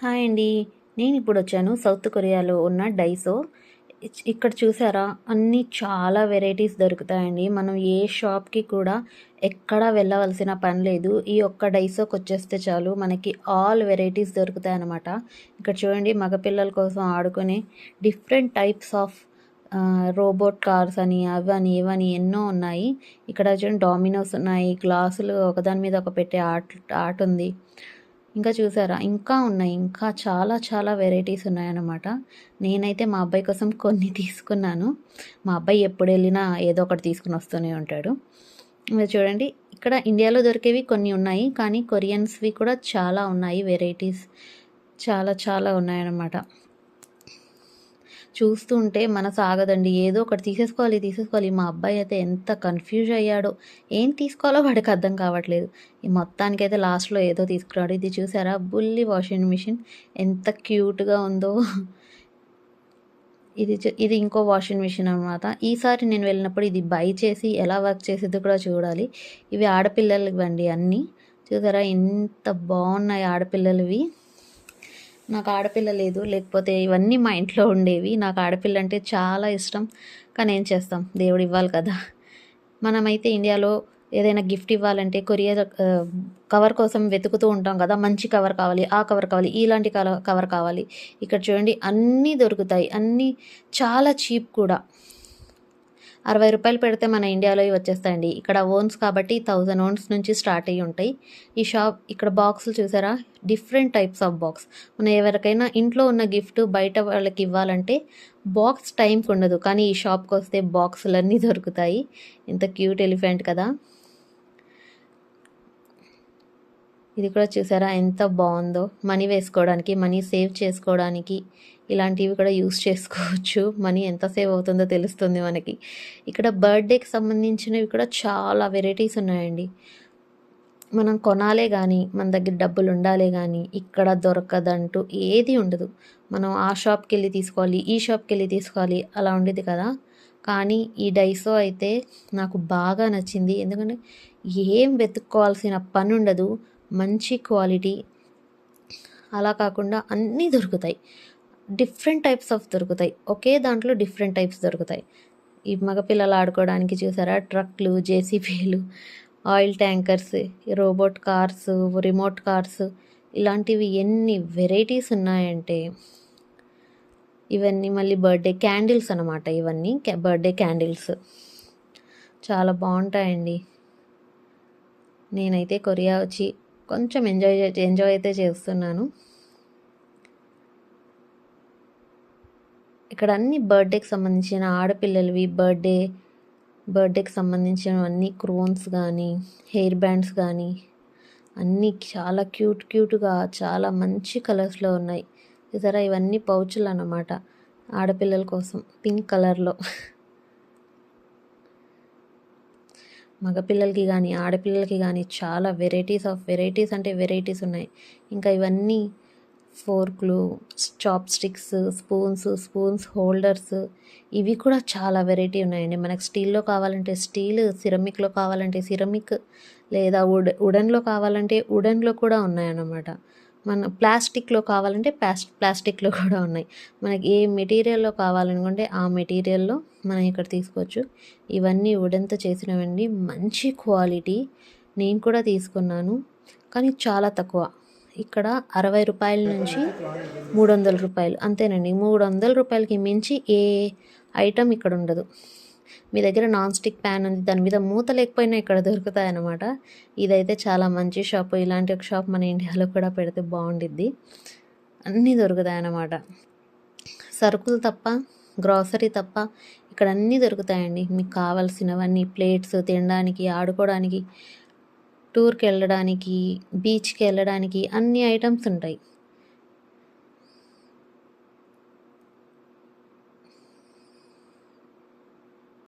Hi అండి. నేను ఇప్పుడు వచ్చాను సౌత్ కొరియాలో ఉన్న డైసో. ఇక్కడ చూసారా, అన్నీ చాలా వెరైటీస్ దొరుకుతాయండి. మనం ఏ షాప్కి కూడా ఎక్కడా వెళ్ళవలసిన పని లేదు. ఈ ఒక్క డైసోకి వచ్చేస్తే చాలు, మనకి ఆల్ వెరైటీస్ దొరుకుతాయి అన్నమాట. ఇక్కడ చూడండి, మగపిల్లల కోసం ఆడుకునే different types of robot cars అని అవని ఇవని ఎన్నో ఉన్నాయి. ఇక్కడ చూడండి, డామినోస్ ఉన్నాయి, గ్లాసులు ఒకదాని మీద ఒక పెట్టే ఆట ఉంది. ఇంకా చూసారా, ఇంకా ఉన్నాయి, ఇంకా చాలా చాలా వెరైటీస్ ఉన్నాయన్నమాట. నేనైతే మా అబ్బాయి కోసం కొన్ని తీసుకున్నాను. మా అబ్బాయి ఎప్పుడు వెళ్ళినా ఏదో ఒకటి తీసుకుని వస్తూనే ఉంటాడు. మీరు చూడండి, ఇక్కడ ఇండియాలో దొరికేవి కొన్ని ఉన్నాయి, కానీ కొరియన్స్వి కూడా చాలా ఉన్నాయి వెరైటీస్. చాలా చాలా ఉన్నాయన్నమాట. చూస్తూ ఉంటే మనసు ఆగదండి. ఏదో ఒకటి తీసేసుకోవాలి తీసేసుకోవాలి. మా అబ్బాయి అయితే ఎంత కన్ఫ్యూజ్ అయ్యాడో, ఏం తీసుకోవాలో వాడికి అర్థం కావట్లేదు. ఈ మొత్తానికైతే లాస్ట్లో ఏదో తీసుకురాడు. ఇది చూసారా, బుల్లి వాషింగ్ మిషన్ ఎంత క్యూట్గా ఉందో. ఇది ఇంకో వాషింగ్ మిషన్ అనమాట. ఈసారి నేను వెళ్ళినప్పుడు ఇది బై చేసి ఎలా వర్క్ చేసేది కూడా చూడాలి. ఇవి ఆడపిల్లలవి అండి అన్నీ. చూసారా ఎంత బాగున్నాయి ఆడపిల్లలవి. నాకు ఆడపిల్ల లేదు, లేకపోతే ఇవన్నీ మా ఇంట్లో ఉండేవి. నాకు ఆడపిల్ల అంటే చాలా ఇష్టం, కానీ ఏం చేస్తాం, దేవుడు ఇవ్వాలి కదా. మనమైతే ఇండియాలో ఏదైనా గిఫ్ట్ ఇవ్వాలంటే కొరియర్ కవర్ కోసం వెతుకుతూ ఉంటాం కదా. మంచి కవర్ కావాలి, ఆ కవర్ కావాలి, ఇలాంటి కవర్ కావాలి. ఇక్కడ చూడండి, అన్నీ దొరుకుతాయి, అన్నీ చాలా చీప్ కూడా. 60 రూపాయలు పెడితే మన ఇండియాలో వచ్చేస్తాయండి. ఇక్కడ ఓన్స్ కాబట్టి 1000 ఓన్స్ నుంచి స్టార్ట్ అయ్యి ఉంటాయి. ఈ షాప్ ఇక్కడ బాక్సులు చూసారా, డిఫరెంట్ టైప్స్ ఆఫ్ బాక్స్. మనం ఎవరికైనా ఇంట్లో ఉన్న గిఫ్ట్ బయట వాళ్ళకి ఇవ్వాలంటే బాక్స్ టైంకి ఉండదు, కానీ ఈ షాప్కి వస్తే బాక్సులన్నీ దొరుకుతాయి. ఇంత క్యూట్ ఎలిఫెంట్ కదా. ఇది కూడా చూసారా ఎంత బాగుందో. మనీ వేసుకోవడానికి, మనీ సేవ్ చేసుకోవడానికి ఇలాంటివి కూడా యూస్ చేసుకోవచ్చు. మనీ ఎంత సేవ్ అవుతుందో తెలుస్తుంది మనకి. ఇక్కడ బర్త్డేకి సంబంధించినవి కూడా చాలా వెరైటీస్ ఉన్నాయండి. మనం కొనాలే కానీ, మన దగ్గర డబ్బులు ఉండాలే కానీ ఇక్కడ దొరకదంటూ ఏది ఉండదు. మనం ఆ షాప్కి వెళ్ళి తీసుకోవాలి, ఈ షాప్కి వెళ్ళి తీసుకోవాలి, అలా ఉండేది కదా. కానీ ఈ డైసో అయితే నాకు బాగా నచ్చింది. ఎందుకంటే ఏం వెతుక్కోవాల్సిన పని ఉండదు, మంచి క్వాలిటీ. అలా కాకుండా అన్నీ దొరుకుతాయి, డిఫరెంట్ టైప్స్ ఆఫ్ దొరుకుతాయి. ఒకే దాంట్లో డిఫరెంట్ టైప్స్ దొరుకుతాయి. ఈ మగపిల్లలు ఆడుకోవడానికి చూసారా, ట్రక్లు, జేసీబీలు, oil tankers, robot cars, remote cars, ఇలాంటివి ఎన్ని వెరైటీస్ ఉన్నాయంటే. ఇవన్నీ మళ్ళీ బర్త్డే క్యాండిల్స్ అనమాట. ఇవన్నీ బర్త్డే క్యాండిల్స్ చాలా బాగుంటాయండి. నేనైతే కొరియా వచ్చి కొంచెం ఎంజాయ్ అయితే చేస్తున్నాను. ఇక్కడ అన్ని బర్త్డేకి సంబంధించిన ఆడపిల్లలవి బర్త్డేకి సంబంధించినవన్నీ క్రోన్స్ కానీ, హెయిర్ బ్యాండ్స్ కానీ అన్నీ చాలా క్యూట్గా చాలా మంచి కలర్స్లో ఉన్నాయి. చూసారా, ఇవన్నీ పౌచులు అన్నమాట ఆడపిల్లల కోసం, పింక్ కలర్లో. మగపిల్లలకి కానీ ఆడపిల్లలకి కానీ చాలా వెరైటీస్ అంటే వెరైటీస్ ఉన్నాయి. ఇంకా ఇవన్నీ ఫోర్క్లు, చాప్ స్టిక్స్, స్పూన్స్ హోల్డర్స్, ఇవి కూడా చాలా వెరైటీ ఉన్నాయండి. మనకు స్టీల్లో కావాలంటే స్టీల్, సిరమిక్లో కావాలంటే సిరమిక్, లేదా వుడెన్లో కావాలంటే వుడెన్లో కూడా ఉన్నాయన్నమాట. మన ప్లాస్టిక్లో కావాలంటే ప్లాస్టిక్లో కూడా ఉన్నాయి. మనకి ఏ మెటీరియల్లో కావాలనుకుంటే ఆ మెటీరియల్లో మనం ఇక్కడ తీసుకోవచ్చు. ఇవన్నీ వుడెన్తో చేసినవండి, మంచి క్వాలిటీ. నేను కూడా తీసుకున్నాను, కానీ చాలా తక్కువ. ఇక్కడ 60 రూపాయల నుంచి 300 రూపాయలు అంతేనండి. 300 రూపాయలకి మించి ఏ ఐటమ్ ఇక్కడ ఉండదు. మీ దగ్గర నాన్ స్టిక్ ప్యాన్ ఉంది, దాని మీద మూత లేకపోయినా ఇక్కడ దొరుకుతాయి అన్నమాట. ఇదైతే చాలా మంచి షాప్. ఇలాంటి ఒక షాప్ మన ఇండియాలో కూడా పెడితే బాగుండిద్ది. అన్నీ దొరుకుతాయి అన్నమాట. సరుకులు తప్ప, గ్రాసరీ తప్ప ఇక్కడ అన్నీ దొరుకుతాయండి. మీకు కావాల్సినవన్నీ, ప్లేట్స్, తినడానికి, ఆడుకోవడానికి, టూర్కి వెళ్ళడానికి, బీచ్కి వెళ్ళడానికి అన్ని ఐటమ్స్ ఉంటాయి.